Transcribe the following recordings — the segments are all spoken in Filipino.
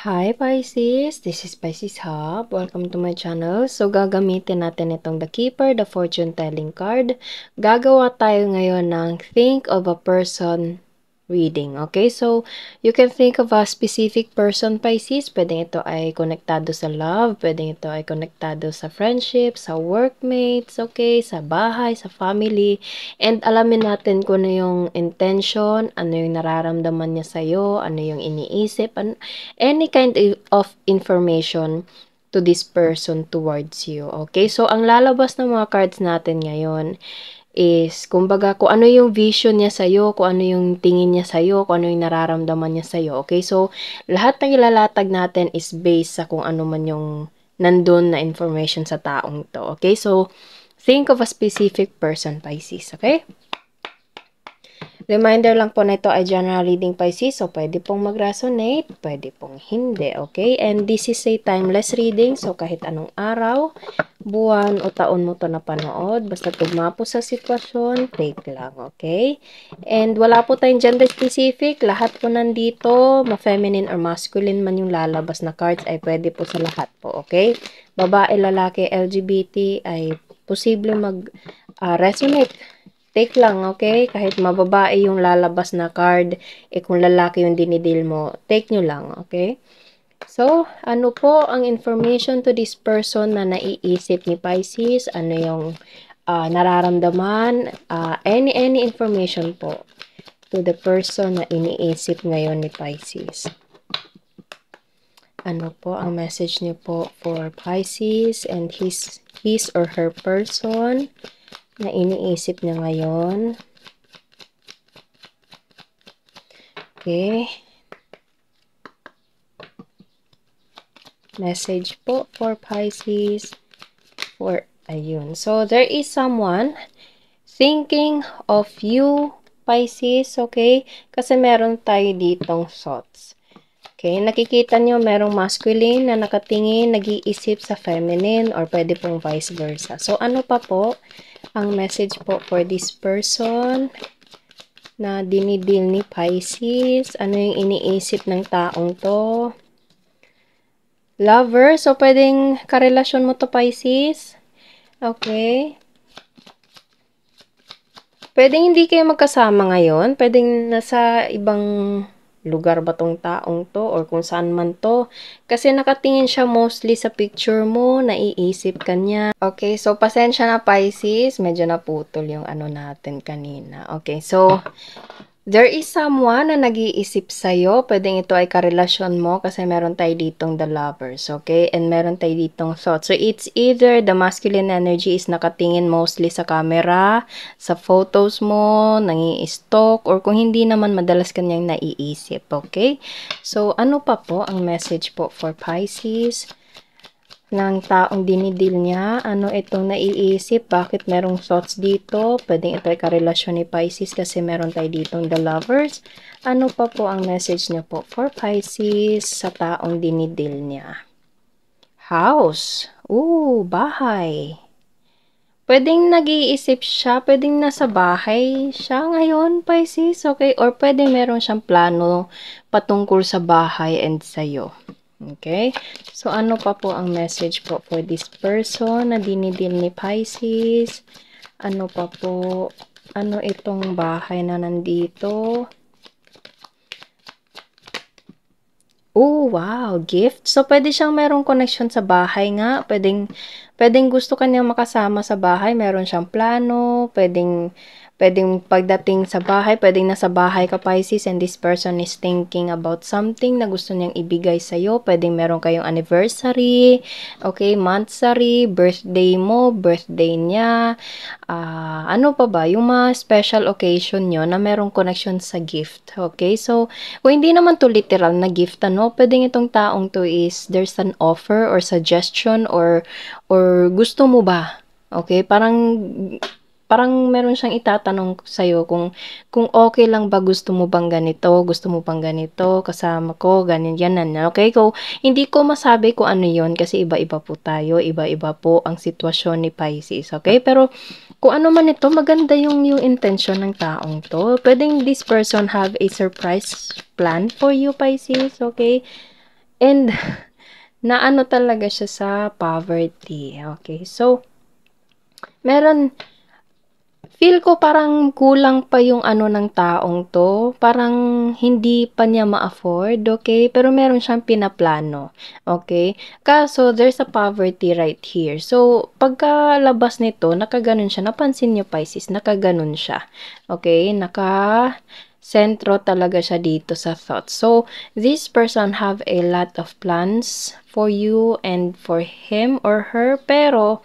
Hi Pisces, this is Pisces Hub. Welcome to my channel. So gagamitin natin itong The Keeper, the fortune telling card. Gagawa tayo ngayon ng think of a person reading. Okay, so you can think of a specific person, Pisces. Pwedeng ito ay konektado sa love, pwedeng ito ay konektado sa friendship, sa workmates, okay, sa bahay, sa family. And alamin natin kung ano yung intention, ano yung nararamdaman niya sa'yo, ano yung iniisip, any kind of information to this person towards you. Okay, so ang lalabas ng mga cards natin ngayon is, kumbaga, kung ano yung vision niya sa'yo, kung ano yung tingin niya sa'yo, kung ano yung nararamdaman niya sa'yo. Okay, so lahat ng ilalatag natin is based sa kung ano man yung nandun na information sa taong to. Okay, so think of a specific person, Pisces. Okay? Reminder lang po na ito ay general reading, Pisces. So, pwede pong mag-resonate, pwede pong hindi, okay? And this is a timeless reading. So, kahit anong araw, buwan o taon mo to napanood, basta tugma po sa sitwasyon, take lang, okay? And wala po tayong gender specific. Lahat po nandito, ma-feminine or masculine man yung lalabas na cards, ay pwede po sa lahat po, okay? Babae, lalaki, LGBT, ay posible mag-resonate. Take lang, okay? Kahit mababae yung lalabas na card, kung lalaki yung dinidil mo, take nyo lang, okay? So, ano po ang information to this person na naiisip ni Pisces? Ano yung nararamdaman? Any information po to the person na iniisip ngayon ni Pisces. Ano po ang message niyo po for Pisces and his or her person na iniisip niya ngayon? Okay. Message po for Pisces. Ayun. So, there is someone thinking of you, Pisces, okay? Kasi meron tayo ditong thoughts. Okay, nakikita nyo merong masculine na nakatingin, nag-iisip sa feminine, or pwede pong vice versa. So, ano pa po ang message po for this person na dinidil ni Pisces? Ano yung iniisip ng taong to? Lover, so pwedeng karelasyon mo to, Pisces. Okay. Pwedeng hindi kayo magkasama ngayon. Pwedeng nasa ibang lugar ba tong taong to or kung saan man to. Kasi nakatingin siya mostly sa picture mo, naiisip ka niya. Okay, so pasensya na, Pisces. Medyo naputol yung ano natin kanina. Okay, so there is someone na nag-iisip sa'yo. Pwedeng ito ay karelasyon mo kasi meron tayo ditong the lovers, okay? And meron tayo ditong thoughts. So, it's either the masculine energy is nakatingin mostly sa camera, sa photos mo, nangi-stalk, or kung hindi naman, madalas kanyang naiisip, okay? So, ano pa po ang message po for Pisces ng taong dinidil niya? Ano itong naiisip? Bakit merong thoughts dito? Pwedeng ito ay karelasyon ni Pisces kasi meron tayo ditong the lovers. Ano pa po ang message niya po for Pisces sa taong dinidil niya? House. Bahay. Pwedeng nag-iisip siya, pwedeng nasa bahay siya ngayon, Pisces, okay? Or pwedeng meron siyang plano patungkol sa bahay and sa'yo. Okay? So, ano pa po ang message po for this person na dinidil ni Pisces? Ano pa po? Ano itong bahay na nandito? Wow, gift. So, pwede siyang merong connection sa bahay nga. Pwedeng gusto kanyang makasama sa bahay. Meron siyang plano. Pwedeng pagdating sa bahay, pwedeng nasa bahay ka, Pisces, and this person is thinking about something na gusto niyang ibigay sa'yo. Pwedeng meron kayong anniversary, okay, monthsary, birthday mo, birthday niya. Ano pa ba? Yung mga special occasion nyo na merong connection sa gift. Okay, so, kung hindi naman to literal na gift, pwedeng itong taong to is there's an offer or suggestion or gusto mo ba? Okay, parang meron siyang itatanong sa'yo kung okay lang ba, gusto mo bang ganito, kasama ko, ganyan, okay? Hindi ko masabi kung ano yon kasi iba-iba po tayo, iba-iba po ang sitwasyon ni Pisces, okay? Pero kung ano man ito, maganda yung intention ng taong to. Pwedeng this person have a surprise plan for you, Pisces, okay? And naano talaga siya sa poverty. Okay, so meron feel ko parang kulang pa yung ano ng taong 'to, parang hindi pa niya ma-afford, okay? Pero meron siyang pinaplano, okay? Kaso there's a poverty right here. So, pagkalabas nito nakaganon siya, napansin niyo Pisces, nakaganon siya, okay? Sentro talaga siya dito sa thoughts. So, this person have a lot of plans for you and for him or her, pero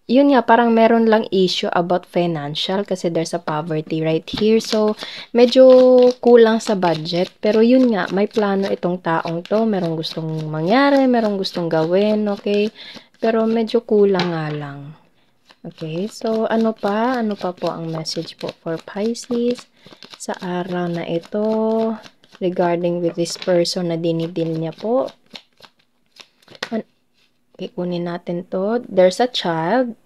yun nga, parang meron lang issue about financial kasi there's a poverty right here. So, medyo kulang sa budget. Pero yun nga, may plano itong taong to. Merong gustong mangyari, merong gustong gawin, okay? Pero medyo kulang nga lang. Okay, so ano pa? Ano pa po ang message po for Pisces sa araw na ito regarding with this person na dinidil niya po? Okay, kunin natin to. There's a child.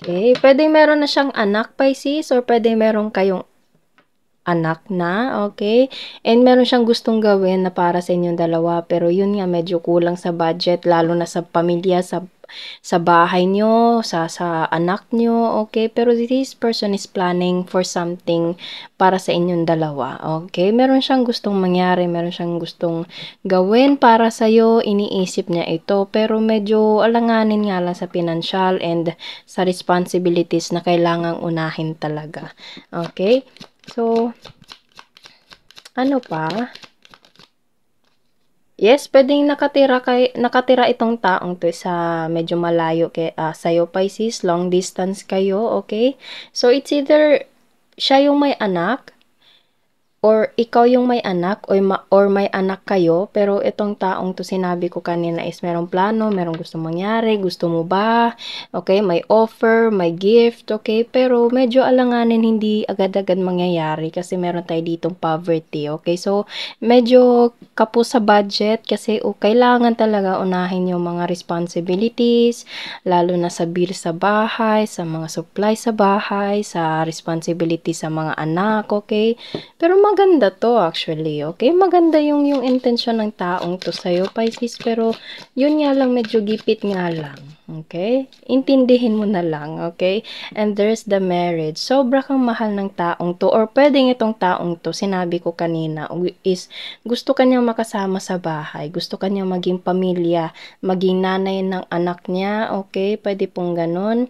Okay, pwedeng meron na siyang anak, Pisces, or pwedeng meron kayong anak na, okay? And meron siyang gustong gawin na para sa inyong dalawa, pero yun nga, medyo kulang sa budget, lalo na sa pamilya, sa bahay nyo, sa anak nyo, okay? Pero this person is planning for something para sa inyong dalawa, okay? Meron siyang gustong mangyari, meron siyang gustong gawin para sa'yo, iniisip niya ito, pero medyo alanganin nga lang sa financial and sa responsibilities na kailangang unahin talaga, okay? So, ano pa? Yes, pwedeng nakatira itong taong 'to sa medyo malayo sa'yo, Pisces, long distance kayo, okay? So, it's either siya yung may anak or ikaw yung may anak or may anak kayo, pero itong taong 'to sinabi ko kanina is merong plano, merong gustong mangyari, gusto mo ba? Okay, may offer, may gift, okay? Pero medyo alanganin hindi agad-agad mangyayari kasi meron tayo ditong poverty, okay? So, medyo kapos sa budget kasi kailangan talaga unahin yung mga responsibilities, lalo na sa bill sa bahay, sa mga supply sa bahay, sa responsibility sa mga anak, okay? Pero maganda to actually, okay? Maganda yung intensyon ng taong to sa'yo, Pisces, pero yun nga lang, medyo gipit nga lang, okay? Intindihin mo na lang, okay? And there's the marriage. Sobra kang mahal ng taong to, or pwedeng itong taong to, sinabi ko kanina, is gusto kanyang makasama sa bahay, gusto kanyang maging pamilya, maging nanay ng anak niya, okay? Pwede pong ganun.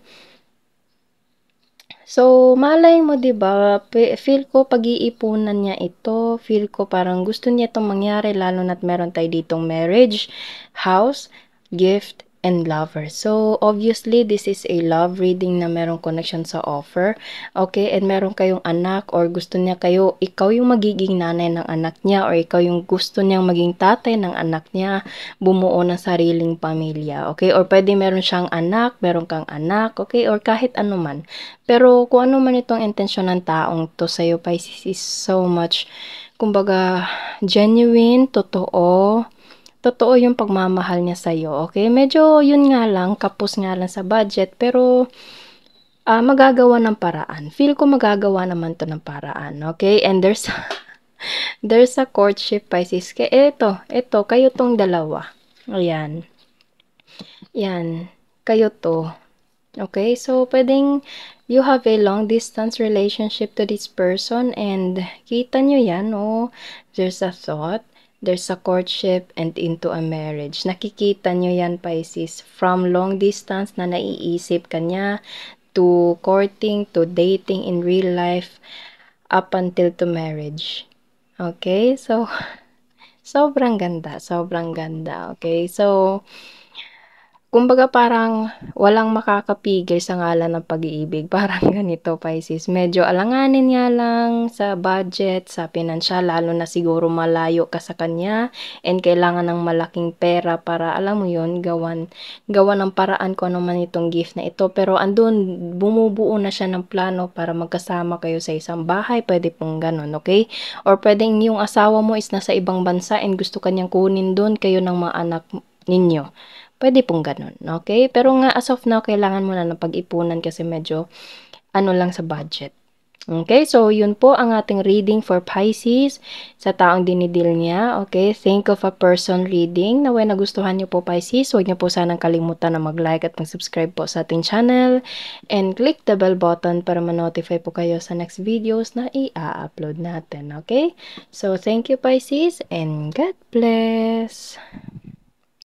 So, malay mo 'di ba, feel ko pag-iipunan niya ito, feel ko parang gusto niya 'tong mangyari lalo na't meron tayo ditong marriage, house, gift, and lover. So, obviously, this is a love reading na merong connection sa offer. Okay, and meron kayong anak or gusto niya ikaw yung magiging nanay ng anak niya or ikaw yung gusto niyang maging tatay ng anak niya, bumuo ng sariling pamilya. Okay, or pwede meron siyang anak, meron kang anak, okay, or kahit ano man. Pero kung ano man itong intensyon ng taong to sa'yo, Pisces, is so much, kumbaga, genuine, totoo. Totoo yung pagmamahal niya sa'yo, okay? Medyo yun nga lang, kapos nga lang sa budget, pero magagawa ng paraan. Feel ko magagawa naman to ng paraan, okay? And there's a courtship, Pisces. Ito, kayo tong dalawa. Ayan. Yan, kayo to. Okay, so pwedeng you have a long distance relationship to this person and kita nyo yan, oh, there's a thought, there's a courtship and into a marriage. Nakikita nyo yan, Pisces, from long distance na naiisip ka niya to courting, to dating in real life, up until to marriage. Okay, so sobrang ganda, okay, so kumbaga parang walang makakapigil sa ngalan ng pag-iibig. Parang ganito, Pisces. Medyo alanganin nga lang sa budget, sa pinansyal, lalo na siguro malayo ka sa kanya and kailangan ng malaking pera para, alam mo yun, gawan ng paraan ko naman itong gift na ito. Pero andun, bumubuo na siya ng plano para magkasama kayo sa isang bahay. Pwede pong ganun, okay? Or pwedeng yung asawa mo is nasa ibang bansa and gusto kanyang kunin doon kayo ng mga anak ninyo. Pwede pong ganun, okay? Pero nga, as of now, kailangan mo na ng pag-ipunan kasi medyo, ano lang sa budget. Okay, so yun po ang ating reading for Pisces sa taong dinidil niya. Okay, think of a person reading. Naway nagustuhan niyo po Pisces, huwag niyo po sanang kalimutan na mag-like at mag-subscribe po sa ating channel and click the bell button para ma-notify po kayo sa next videos na i-upload natin. Okay, so thank you Pisces and God bless!